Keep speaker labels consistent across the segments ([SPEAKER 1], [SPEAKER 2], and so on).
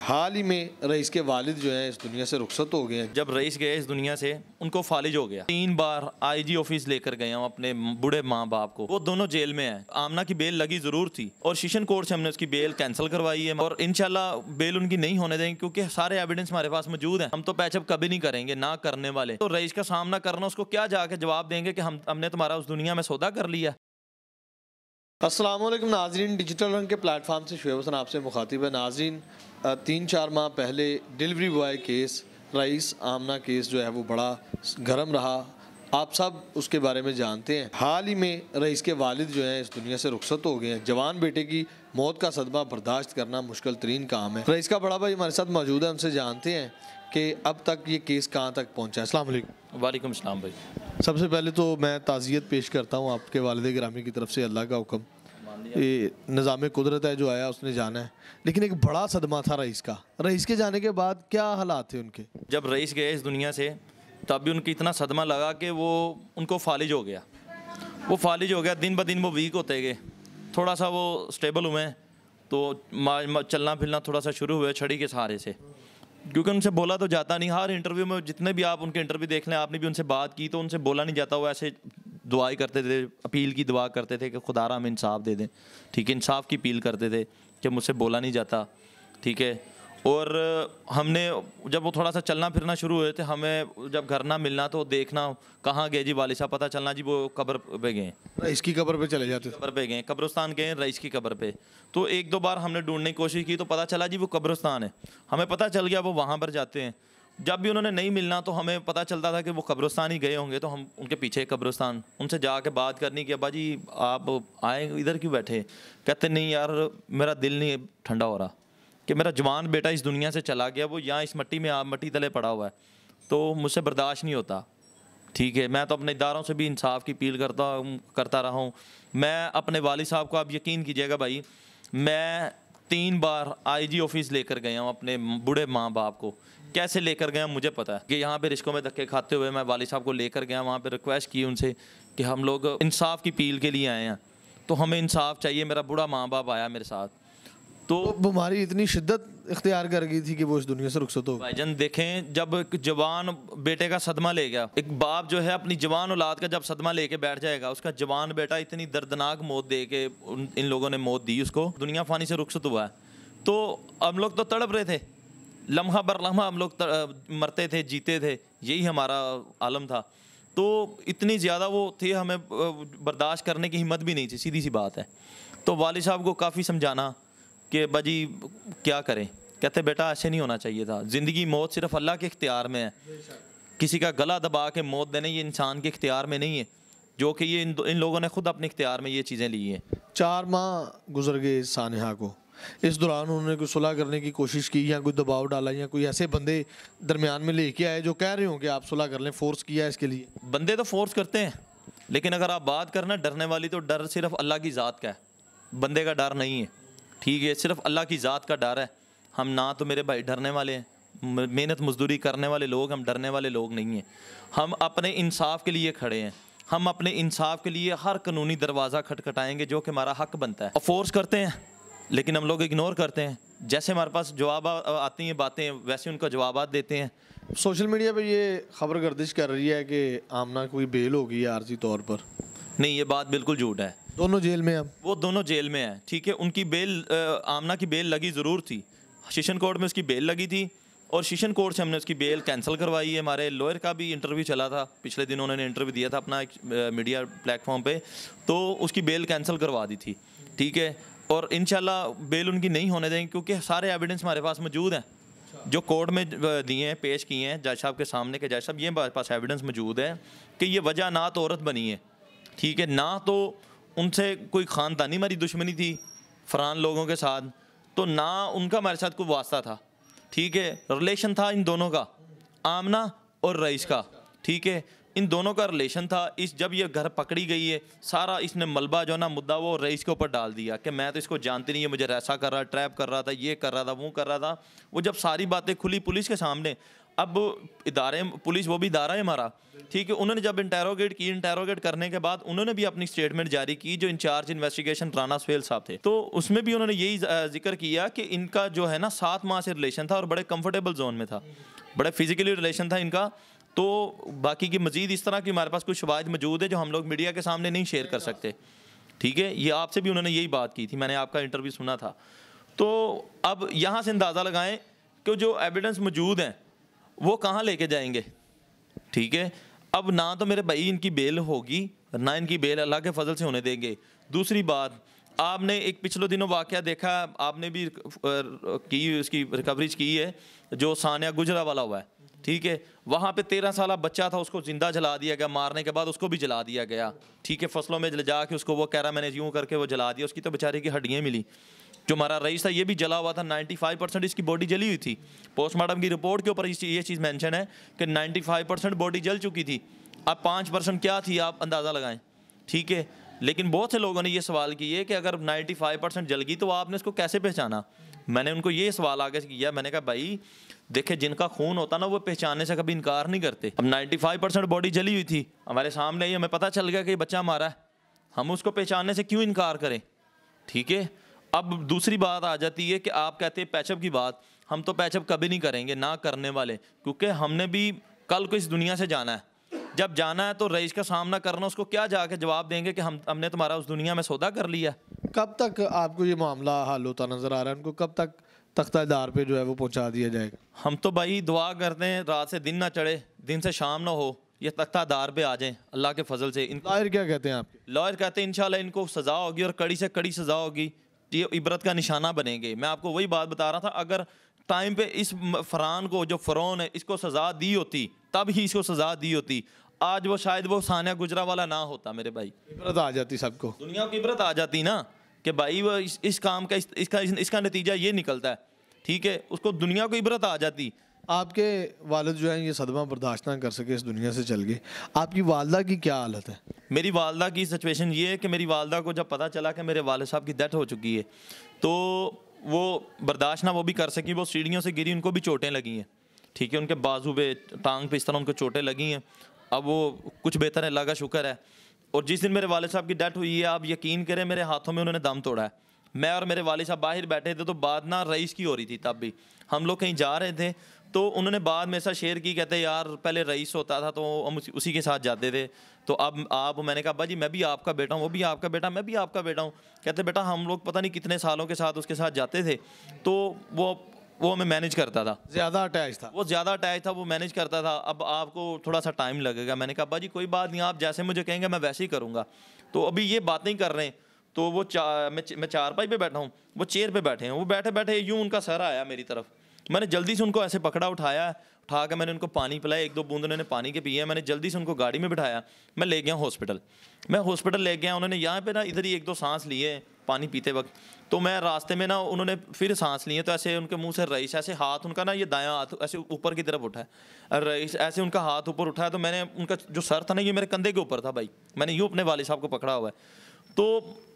[SPEAKER 1] हाल ही में रईस के वालिद जो हैं इस दुनिया से रुखसत हो गए हैं।
[SPEAKER 2] जब रईस गए इस दुनिया से उनको फालिज हो गया। 3 बार आईजी ऑफिस लेकर गए हूँ अपने बूढ़े माँ बाप को। वो दोनों जेल में हैं। आमना की बेल लगी ज़रूर थी और सेशन कोर्ट से हमने उसकी बेल कैंसिल करवाई है और इंशाल्लाह बेल उनकी नहीं होने देंगे क्योंकि सारे एविडेंस हमारे पास मौजूद हैं। हम तो पैचअप कभी नहीं करेंगे ना करने वाले। तो रईस का सामना करना, उसको क्या जाके जवाब देंगे कि हमने तुम्हारा उस दुनिया में सौदा कर लिया।
[SPEAKER 1] अस्सलाम वालेकुम नाजरीन, डिजिटल रंग के प्लेटफॉर्म से शुएब हसन आपसे मुखातिब है। नाजरीन, 3-4 माह पहले डिलीवरी बॉय केस, रईस आमना केस जो है वो बड़ा गर्म रहा। आप सब उसके बारे में जानते हैं। हाल ही में रईस के वालिद जो हैं इस दुनिया से रुखसत हो गए हैं। जवान बेटे की मौत का सदमा बर्दाश्त करना मुश्किल तरीन काम है। रईस का बड़ा भाई हमारे साथ मौजूद है, उनसे जानते हैं कि अब तक ये केस कहाँ तक पहुँचा है। अस्सलाम वालेकुम।
[SPEAKER 2] वालेकुम सलाम भाई।
[SPEAKER 1] सबसे पहले तो मैं ताज़ियत पेश करता हूँ आपके वालिद गिरामी की तरफ से। अल्लाह का हुक्म, ये निज़ाम कुदरत है, जो आया उसने जाना है। लेकिन एक बड़ा सदमा था रईस का। रईस के जाने के बाद क्या हालात थे उनके?
[SPEAKER 2] जब रईस गए इस दुनिया से तब भी उनकी इतना सदमा लगा कि वो उनको फालिज हो गया। वो फालिज हो गया, दिन ब दिन वो वीक होते गए। थोड़ा सा वो स्टेबल हुए तो चलना फिरना थोड़ा सा शुरू हुए छड़ी के सहारे से, क्योंकि उनसे बोला तो जाता नहीं। हर इंटरव्यू में जितने भी आप उनके इंटरव्यू देख लें, आपने भी उनसे बात की तो उनसे बोला नहीं जाता। वो ऐसे दुआई करते थे, अपील की दुआ करते थे कि खुदारा हमें इंसाफ दे दें। ठीक है, इंसाफ की अपील करते थे कि मुझसे बोला नहीं जाता। ठीक है, और हमने जब वो थोड़ा सा चलना फिरना शुरू हुए थे, हमें जब घर ना मिलना तो देखना कहाँ गए जी वालिद साहब, पता चलना जी वो कब्र पे गए।
[SPEAKER 1] रईस की कब्र पे चले जाते,
[SPEAKER 2] कब्र पे गए, कब्रिस्तान गए रईस की कब्र पे। तो 1-2 बार हमने ढूंढने की कोशिश की तो पता चला जी वो कब्रिस्तान है। हमें पता चल गया वो वहाँ पर जाते हैं। जब भी उन्होंने नहीं मिलना तो हमें पता चलता था कि वो कब्रिस्तान ही गए होंगे, तो हम उनके पीछे कब्रिस्तान उनसे जाके बात करनी कि अब्बा जी आप आए इधर क्यों बैठे। कहते नहीं यार, मेरा दिल नहीं ठंडा हो रहा कि मेरा जवान बेटा इस दुनिया से चला गया, वो यहाँ इस मट्टी में मट्टी तले पड़ा हुआ है, तो मुझसे बर्दाश्त नहीं होता। ठीक है, मैं तो अपने इदारों से भी इंसाफ की अपील करता रहा हूँ। मैं अपने वालिद साहब को, आप यकीन कीजिएगा भाई, मैं 3 बार आईजी ऑफिस लेकर गया हूँ अपने बूढ़े माँ बाप को। कैसे लेकर गया मुझे पता है कि यहाँ पे रिश्कों में धक्के खाते हुए मैं वालिद साहब को लेकर गया, वहाँ पे रिक्वेस्ट की उनसे कि हम लोग इंसाफ की अपील के लिए आए हैं, तो हमें इंसाफ चाहिए। मेरा बूढ़ा माँ बाप आया मेरे साथ, तो
[SPEAKER 1] बीमारी इतनी शिद्दत इख्तियार कर गई थी कि वो इस दुनिया से रुखसत हो।
[SPEAKER 2] भाईजान देखें, जब एक जवान बेटे का सदमा ले गया, एक बाप जो है अपनी जवान औलाद का जब सदमा लेके बैठ जाएगा, उसका जवान बेटा इतनी दर्दनाक मौत दे के इन लोगों ने मौत दी उसको, दुनिया फानी से रुखसत हुआ है, तो हम लोग तो तड़प रहे थे। लम्हा बर लम्हा हम लोग मरते थे, जीते थे, यही हमारा आलम था। तो इतनी ज़्यादा वो थे, हमें बर्दाश्त करने की हिम्मत भी नहीं थी, सीधी सी बात है। तो वालिद साहब को काफ़ी समझाना कि बाजी क्या करें। कहते बेटा ऐसे नहीं होना चाहिए था। ज़िंदगी मौत सिर्फ अल्लाह के इख्तियार में है। किसी का गला दबा के मौत देने ये इंसान के इख्तियार में नहीं है, जो कि ये इन लोगों ने खुद अपने इख्तियार में ये चीज़ें ली हैं।
[SPEAKER 1] 4 माह गुजर गए सानिहा को। इस दौरान उन्होंने कोई सुलह करने की कोशिश की या कोई दबाव डाला या कोई ऐसे बंदे दरमियान में लेके आए जो कह रहे हों कि आप सुलह कर लें, फोर्स किया इसके लिए?
[SPEAKER 2] बंदे तो फोर्स करते हैं, लेकिन अगर आप बात करना डरने वाली, तो डर सिर्फ अल्लाह की ज़ात का है, बंदे का डर नहीं है। ठीक है, सिर्फ अल्लाह की ज़ात का डर है। हम ना तो मेरे भाई डरने वाले हैं, मेहनत मजदूरी करने वाले लोग, हम डरने वाले लोग नहीं हैं। हम अपने इंसाफ के लिए खड़े हैं। हम अपने इंसाफ के लिए हर कानूनी दरवाज़ा खटखटाएंगे जो कि हमारा हक बनता है। और फोर्स करते हैं लेकिन हम लोग इग्नोर करते हैं। जैसे हमारे पास जवाब आती हैं बातें, वैसे उनका जवाब देते हैं।
[SPEAKER 1] सोशल मीडिया पे ये खबर गर्दिश कर रही है कि आमना कोई बेल होगी आर्जी तौर पर।
[SPEAKER 2] नहीं, ये बात बिल्कुल झूठ है।
[SPEAKER 1] दोनों जेल में हैं।
[SPEAKER 2] वो दोनों जेल में हैं। ठीक है, उनकी बेल, आमना की बेल लगी ज़रूर थी। सेशन कोर्ट में उसकी बेल लगी थी और सेशन कोर्ट से हमने उसकी बेल कैंसिल करवाई है। हमारे लॉयर का भी इंटरव्यू चला था, पिछले दिन उन्होंने इंटरव्यू दिया था अपना एक मीडिया प्लेटफॉर्म पे, तो उसकी बेल कैंसिल करवा दी थी। ठीक है, और इंशाल्लाह बेल उनकी नहीं होने देंगे क्योंकि सारे एविडेंस हमारे पास मौजूद हैं जो कोर्ट में दिए हैं, पेश किए हैं जज साहब के सामने के जज साहब ये हमारे पास एविडेंस मौजूद है कि ये वजह ना तो औरत बनी है। ठीक है, ना तो उनसे कोई ख़ानदानी हमारी दुश्मनी थी फ़रान लोगों के साथ, तो ना उनका हमारे साथ कोई वास्ता था। ठीक है, रिलेशन था इन दोनों का, आमना और रईस का। ठीक है, इन दोनों का रिलेशन था। जब ये घर पकड़ी गई है, सारा इसने मलबा जो ना मुद्दा वो रईस के ऊपर डाल दिया कि मैं तो इसको जानती नहीं है, मुझे ऐसा कर रहा, ट्रैप कर रहा था, ये कर रहा था, वो कर रहा था। वो जब सारी बातें खुली पुलिस के सामने, अब इदारे, पुलिस वो भी इदारा है हमारा, ठीक है। उन्होंने जब इंटेरोगेट करने के बाद उन्होंने भी अपनी स्टेटमेंट जारी की, जो इंचार्ज इन्वेस्टिगेशन राना सुहेल साहब थे, तो उसमें भी उन्होंने यही जिक्र किया कि इनका जो है ना 7 माह से रिलेशन था और बड़े कंफर्टेबल जोन में था, बड़े फिजिकली रिलेशन था इनका। तो बाकी की मजीद इस तरह की हमारे पास कुछ शवाहिद मौजूद है जो हम लोग मीडिया के सामने नहीं शेयर कर सकते, ठीक है। ये आपसे भी उन्होंने यही बात की थी, मैंने आपका इंटरव्यू सुना था। तो अब यहाँ से अंदाज़ा लगाएं कि जो एविडेंस मौजूद हैं वो कहाँ लेके जाएंगे, ठीक है। अब ना तो मेरे भाई इनकी बेल होगी, ना इनकी बेल अल्लाह के फजल से होने देंगे। दूसरी बात, आपने एक पिछले दिनों वाक़या देखा, आपने भी की, उसकी रिकवरीज की है, जो सानिया गुजरा वाला हुआ है, ठीक है। वहाँ पे 13 साल बच्चा था, उसको जिंदा जला दिया गया, मारने के बाद उसको भी जला दिया गया, ठीक है। फसलों में जा के उसको वो कह रहा मैंने यूँ करके वो जला दिया, उसकी तो बेचारे की हड्डियाँ मिली। जो हमारा रईस था ये भी जला हुआ था, 95% इसकी बॉडी जली हुई थी। पोस्टमार्टम की रिपोर्ट के ऊपर ये चीज़ मेंशन है कि 95% बॉडी जल चुकी थी। अब 5% क्या थी आप अंदाज़ा लगाएं, ठीक है। लेकिन बहुत से लोगों ने ये सवाल किए कि अगर 95% जल गई तो आपने इसको कैसे पहचाना। मैंने उनको ये सवाल आगे किया, मैंने कहा भाई देखे जिनका खून होता ना वो पहचानने से कभी इनकार नहीं करते। अब 95% बॉडी जली हुई थी हमारे सामने, ही हमें पता चल गया कि ये बच्चा हमारा है, हम उसको पहचानने से क्यों इनकार करें, ठीक है। अब दूसरी बात आ जाती है कि आप कहते हैं पैचअप की बात, हम तो पैचअप कभी नहीं करेंगे, ना करने वाले, क्योंकि हमने भी कल को इस दुनिया से जाना है। जब जाना है तो रईस का सामना करना, उसको क्या जाके जवाब देंगे कि हमने तुम्हारा उस दुनिया में सौदा कर लिया।
[SPEAKER 1] कब तक आपको ये मामला हल होता नज़र आ रहा है, उनको कब तक तख्तादार पे जो है वो पहुंचा दिया जाएगा?
[SPEAKER 2] हम तो भाई दुआ करते हैं रात से दिन ना चढ़े, दिन से शाम ना हो, ये तख्तादार पे आ जाएं अल्लाह के फजल से।
[SPEAKER 1] लॉयर क्या कहते हैं आपके?
[SPEAKER 2] लॉयर कहते हैं इंशाल्लाह इनको सज़ा होगी और कड़ी से कड़ी सज़ा होगी, ये इबरत का निशाना बनेंगे। मैं आपको वही बात बता रहा था, अगर टाइम पे इस फरहान को, जो फ़रौन है, इसको सज़ा दी होती तब ही इसको सज़ा दी होती, आज वो शायद वो सानिया गुजरा वाला ना होता मेरे भाई।
[SPEAKER 1] इबरत आ जाती सबको,
[SPEAKER 2] दुनिया की इबरत आ जाती ना कि भाई वो इस काम का इसका नतीजा ये निकलता है, ठीक है। उसको दुनिया को इबरत आ जाती।
[SPEAKER 1] आपके वालिद जो हैं ये सदमा बर्दाश्त ना कर सके, इस दुनिया से चल गए। आपकी वालदा की क्या हालत है?
[SPEAKER 2] मेरी वालदा की सिचुएशन ये है कि मेरी वालदा को जब पता चला कि मेरे वालिद साहब की डेथ हो चुकी है तो वो बर्दाश्त ना वो भी कर सकी, वो सीढ़ियों से गिरी, उनको भी चोटें लगी हैं, ठीक है। उनके बाजू पे, टांग पे इस तरह उनको चोटें लगी हैं। अब वो कुछ बेहतर है, अल्लाह का शुक्र है। और जिस दिन मेरे वालिद साहब की डेथ हुई है, आप यकीन करें मेरे हाथों में उन्होंने दम तोड़ा है। मैं और मेरे वालिद साहब बाहर बैठे थे, तो बात ना रईस की हो रही थी, तब भी हम लोग कहीं जा रहे थे, तो उन्होंने बात मेरे साथ शेयर की, कहते यार पहले रईस होता था तो हम उसी के साथ जाते थे, तो अब आप, मैंने कहा अब्बा जी मैं भी आपका बेटा हूँ, वो भी आपका बेटा, मैं भी आपका बेटा हूँ। कहते बेटा हम लोग पता नहीं कितने सालों के साथ उसके साथ जाते थे, तो वो हमें मैनेज करता था,
[SPEAKER 1] ज़्यादा अटैच था,
[SPEAKER 2] वो ज़्यादा अटैच था, वो मैनेज करता था। अब आपको थोड़ा सा टाइम लगेगा। मैंने कहा अब्बा जी कोई बात नहीं, आप जैसे मुझे कहेंगे मैं वैसे ही करूँगा। तो अभी ये बातें ही कर रहे हैं, तो वो मैं चारपाई पे बैठा हूँ, वो चेयर पे बैठे हैं, वो बैठे बैठे यूँ उनका सर आया मेरी तरफ, मैंने जल्दी से उनको ऐसे पकड़ा, उठाया, उठा के मैंने उनको पानी पिलाया, 1-2 बूंद उन्होंने पानी के पिए, मैंने जल्दी से उनको गाड़ी में बिठाया, मैं ले गया हॉस्पिटल। मैं हॉस्पिटल ले गया, उन्होंने यहाँ पे ना इधर ही 1-2 सांस लिए पानी पीते वक्त, तो मैं रास्ते में ना उन्होंने फिर सांस लिए, तो ऐसे उनके मुंह से रईस, ऐसे हाथ उनका ना ये दायां हाथ ऐसे ऊपर की तरफ उठा है, रईस ऐसे उनका हाथ ऊपर उठाया, तो मैंने उनका जो सर था ना ये मेरे कंधे के ऊपर था भाई, मैंने यूँ अपने वालिद साहब को पकड़ा हुआ है। तो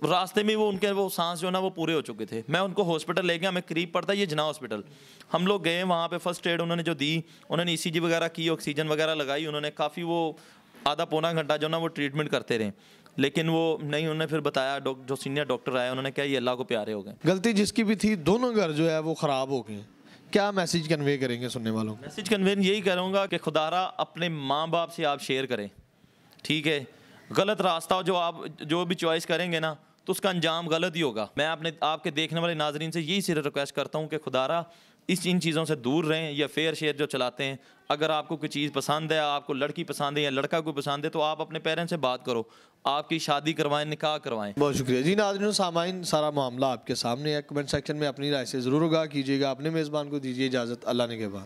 [SPEAKER 2] रास्ते में वो उनके वो सांस जो ना वो पूरे हो चुके थे। मैं उनको हॉस्पिटल ले गया, हमें करीब पड़ता है ये जना हॉस्पिटल। हम लोग गए वहाँ पे, फर्स्ट एड उन्होंने जो दी, उन्होंने ECG वगैरह की, ऑक्सीजन वगैरह लगाई, उन्होंने काफ़ी वो आधा पौना घंटा जो ना वो ट्रीटमेंट करते रहे, लेकिन वो नहीं, उन्होंने फिर बताया, जो सीनियर डॉक्टर आए उन्होंने कहा ये अल्लाह को प्यारे हो गए।
[SPEAKER 1] गलती जिसकी भी थी, दोनों घर जो है वो ख़राब हो गए। क्या मैसेज कन्वे करेंगे सुनने वालों को?
[SPEAKER 2] मैसेज कन्वे यही करूँगा कि खुदारा अपने माँ बाप से आप शेयर करें, ठीक है। गलत रास्ता जो भी चॉइस करेंगे ना तो उसका अंजाम गलत ही होगा। मैं आपके देखने वाले नाजरीन से यही सिर्फ रिक्वेस्ट करता हूँ कि खुदारा इन चीज़ों से दूर रहें। या फेयर शेयर जो चलाते हैं, अगर आपको कोई चीज़ पसंद है, आपको लड़की पसंद है या लड़का कोई पसंद है, तो आप अपने पेरेंट्स से बात करो, आपकी शादी करवाएं, निकाह करवाएं।
[SPEAKER 1] बहुत शुक्रिया जी। नाज़रीन सामाइन, सारा मामला आपके सामने है, कमेंट सेक्शन में अपनी राय से ज़रूर आगाह कीजिएगा। अपने मेज़बान को दीजिए इजाज़त, अल्लाह ने के बाद।